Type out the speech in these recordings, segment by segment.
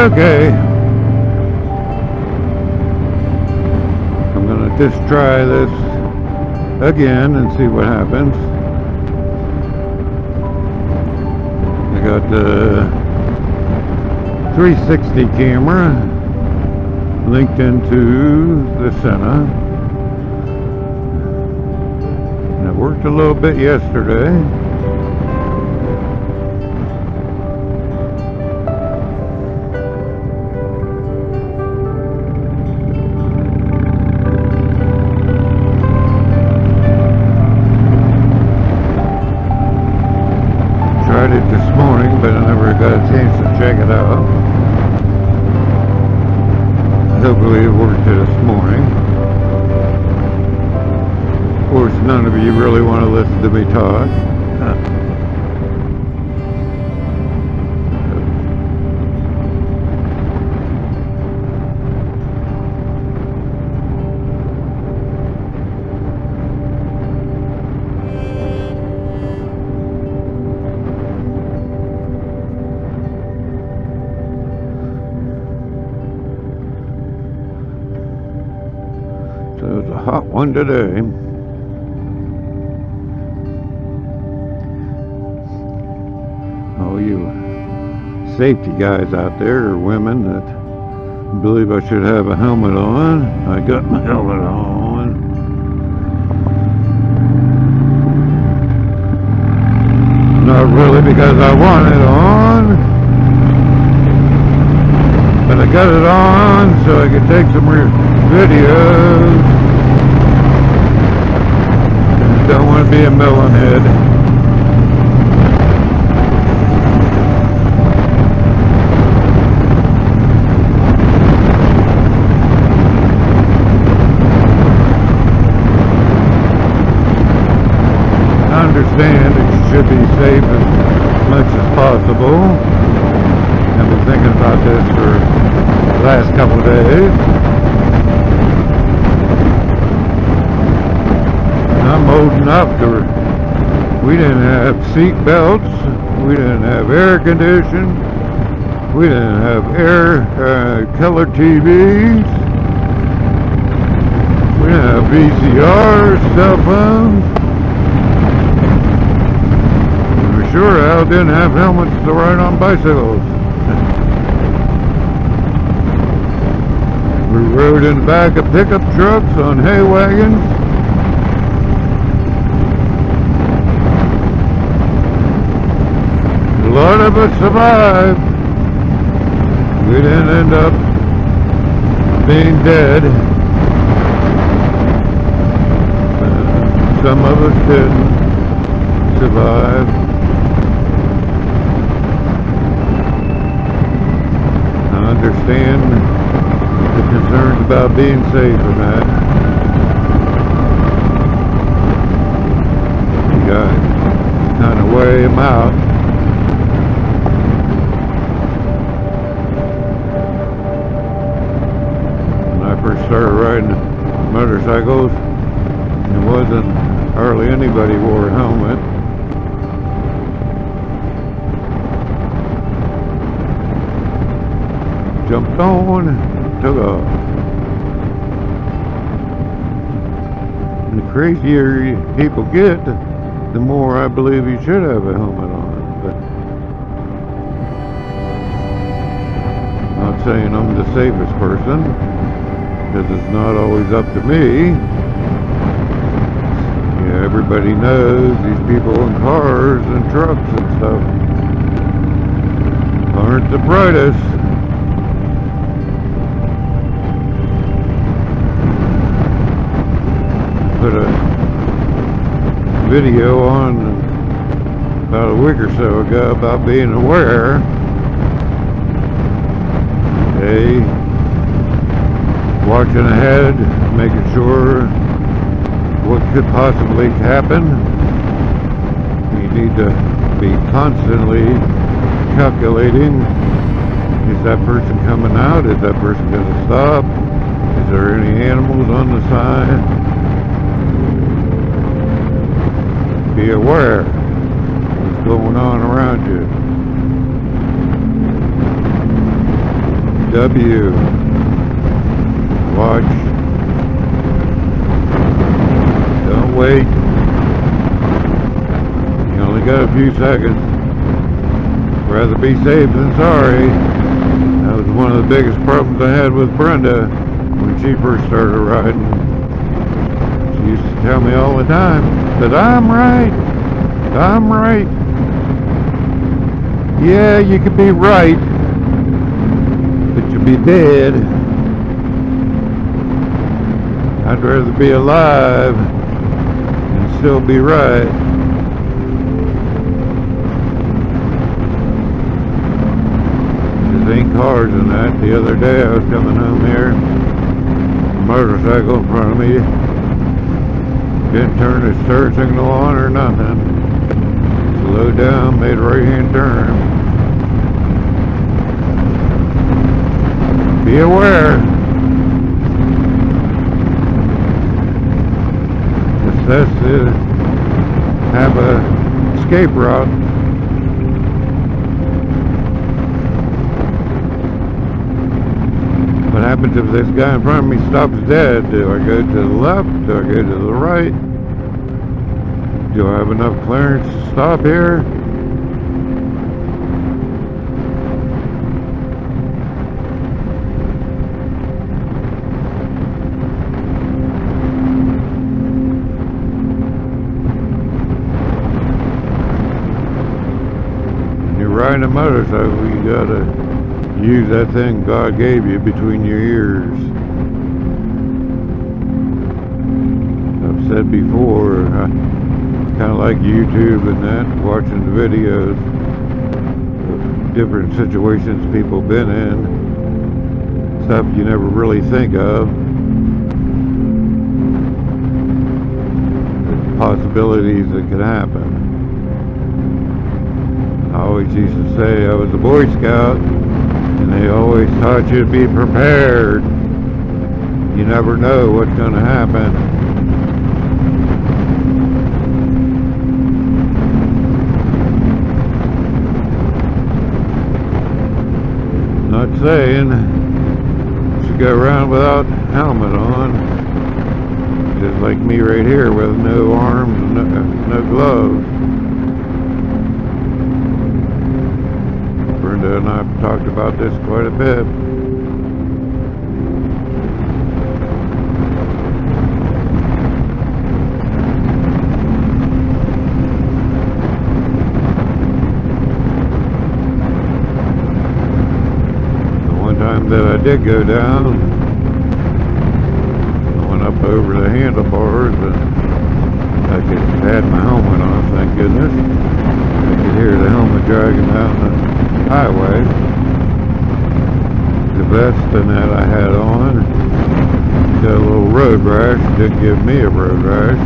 Okay. I'm gonna just try this again and see what happens. I got the 360 camera linked into the Senna. And it worked a little bit yesterday. Tried it this morning, but I never got a chance to check it out. Hopefully it worked this morning. Of course, none of you really want to listen to me talk. So it's a hot one today. All you safety guys out there, or women that believe I should have a helmet on, I got my helmet on. Not really because I want it on, but I got it on so I could take some videos. Don't want to be a melon head. I understand it should be safe as much as possible. I've been thinking about this for the last couple of days. I'm old enough to, we didn't have seat belts, we didn't have air conditioning, we didn't have color TVs, we didn't have VCRs, cell phones. We sure hell didn't have helmets to ride on bicycles. We rode in the back of pickup trucks on hay wagons. A lot of us survived. We didn't end up being dead. Some of us didn't survive. I understand the concerns about being safe and that. You got to kind of weigh them out. First started riding motorcycles, it wasn't hardly anybody wore a helmet. Jumped on, took off. And the crazier people get, the more I believe you should have a helmet on. But I'm not saying I'm the safest person, because it's not always up to me. Yeah, everybody knows these people in cars and trucks and stuff aren't the brightest. Put a video on about a week or so ago about being aware. Hey, watching ahead, making sure what could possibly happen. You need to be constantly calculating, is that person coming out? Is that person going to stop? Is there any animals on the side? Be aware of what's going on around you. W. Watch. Don't wait. You only got a few seconds. Rather be safe than sorry. That was one of the biggest problems I had with Brenda when she first started riding. She used to tell me all the time that I'm right. I'm right. Yeah, you could be right, but you'll be dead. I'd rather be alive and still be right. There ain't cars in that. The other day I was coming home here, a motorcycle in front of me didn't turn his turn signal on or nothing. Slowed down, made a right hand turn. Be aware. This is have a escape route. What happens if this guy in front of me stops dead? Do I go to the left? Do I go to the right? Do I have enough clearance to stop here? When you're riding a motorcycle, you gotta use that thing God gave you between your ears. I've said before, I kind of like YouTube and that, watching the videos of different situations people been in, stuff you never really think of, the possibilities that could happen. I always used to say I was a Boy Scout, and they always taught you to be prepared. You never know what's going to happen. Not saying you should go around without helmet on. Just like me right here with no arms and no gloves. Brenda and I have talked about this quite a bit. The one time that I did go down, I went up over the handlebars and I had my helmet on, thank goodness. I could hear the helmet dragging down the highway. The vest and that I had on got a little road rash. Didn't give me a road rash.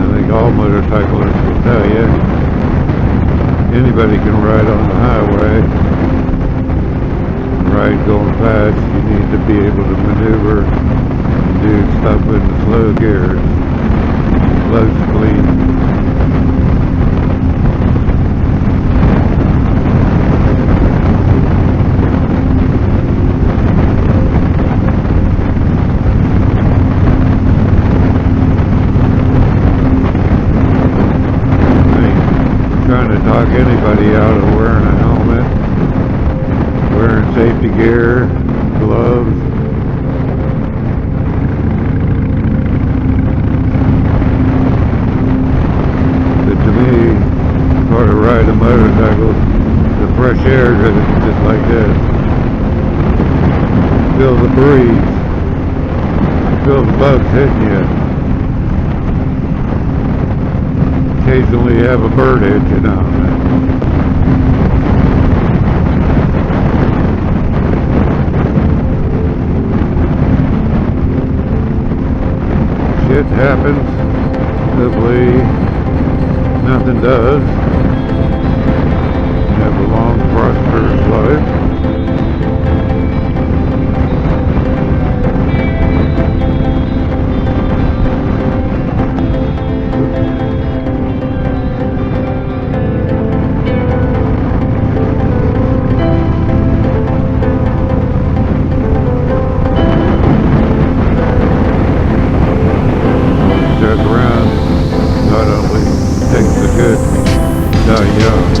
I think all motorcyclists will tell you anybody can ride on the highway. Ride going fast, you need to be able to maneuver and do stuff in the slow gears. Low speed. Trying to talk anybody out of wearing a helmet, wearing safety gear, gloves. To ride a motorcycle, the fresh air just like this. Feel the breeze. Feel the bugs hitting you. Occasionally you have a bird hit you down there. Shit happens. Hopefully nothing does. Have a long, prosperous life. Yeah.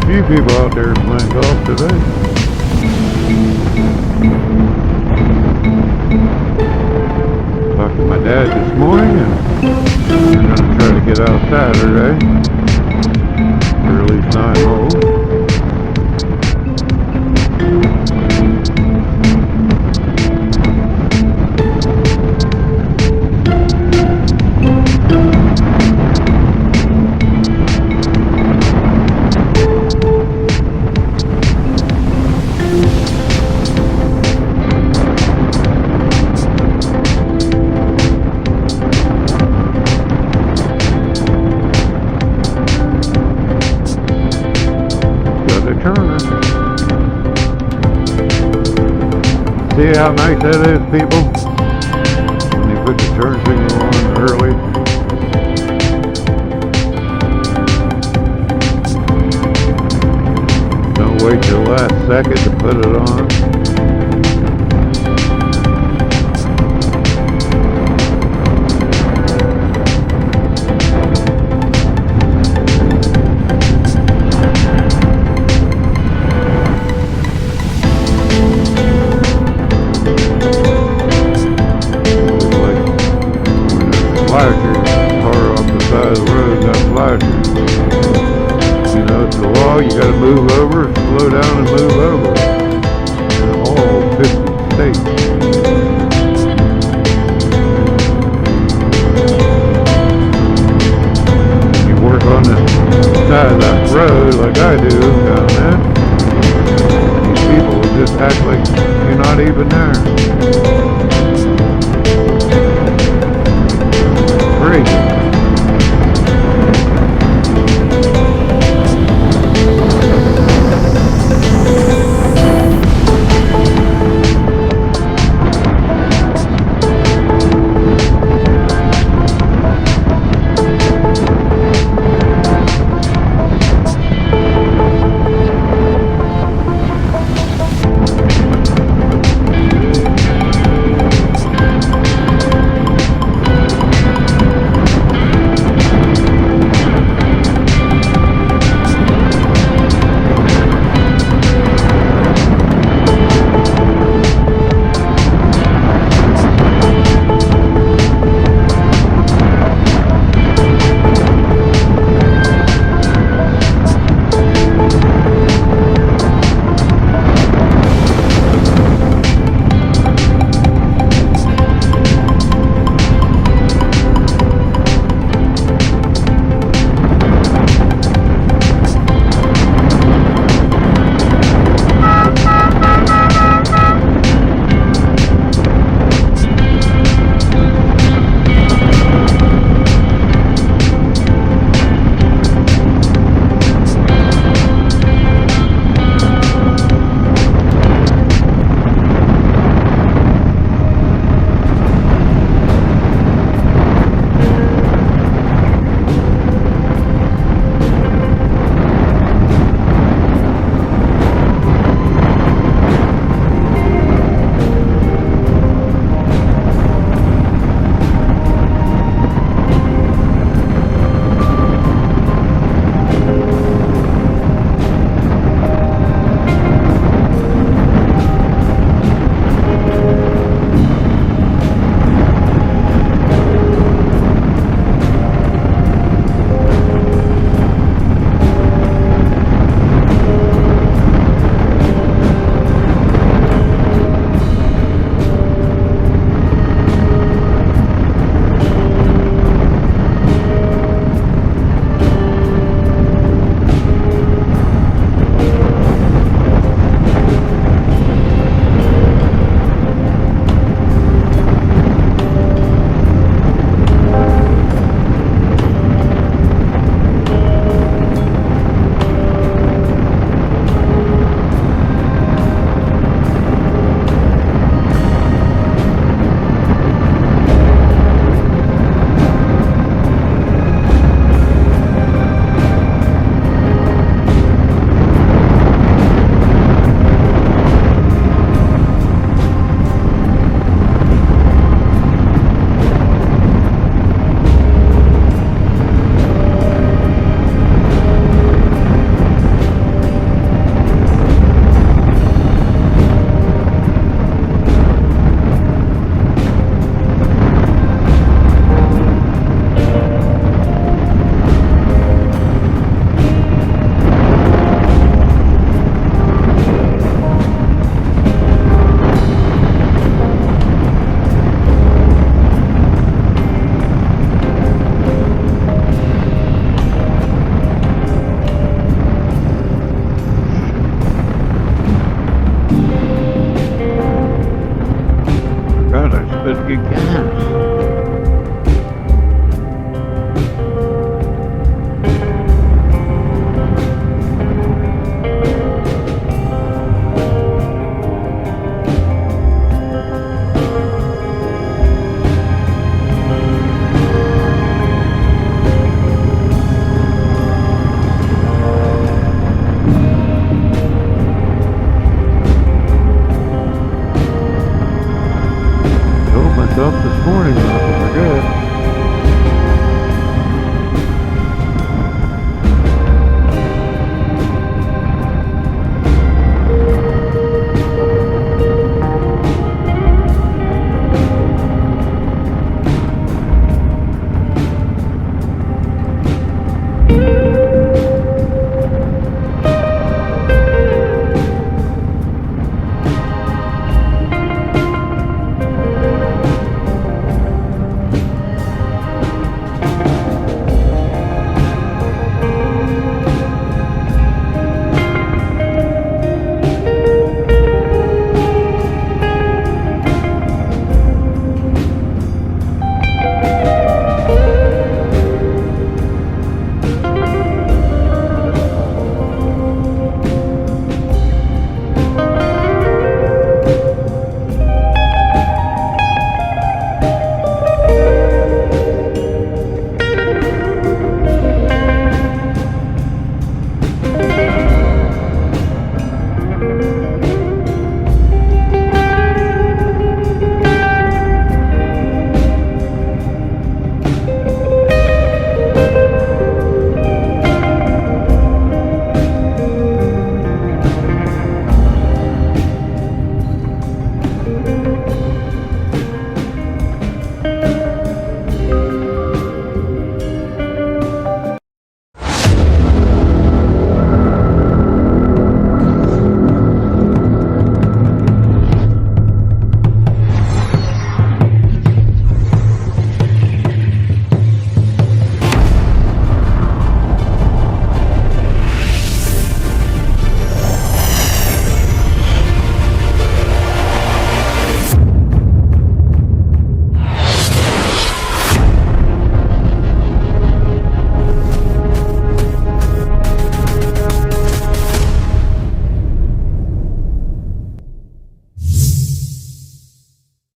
Few people out there playing golf today. Talked to my dad this morning, and we're going to try to get out Saturday, or at least 9 holes. See how nice that is, people? When they put the turn signal on early. Don't wait till the last second to put it on. You gotta move over, slow down and move over in all 50 states. You work on the side of that road like I do down there, these people will just act like you're not even there.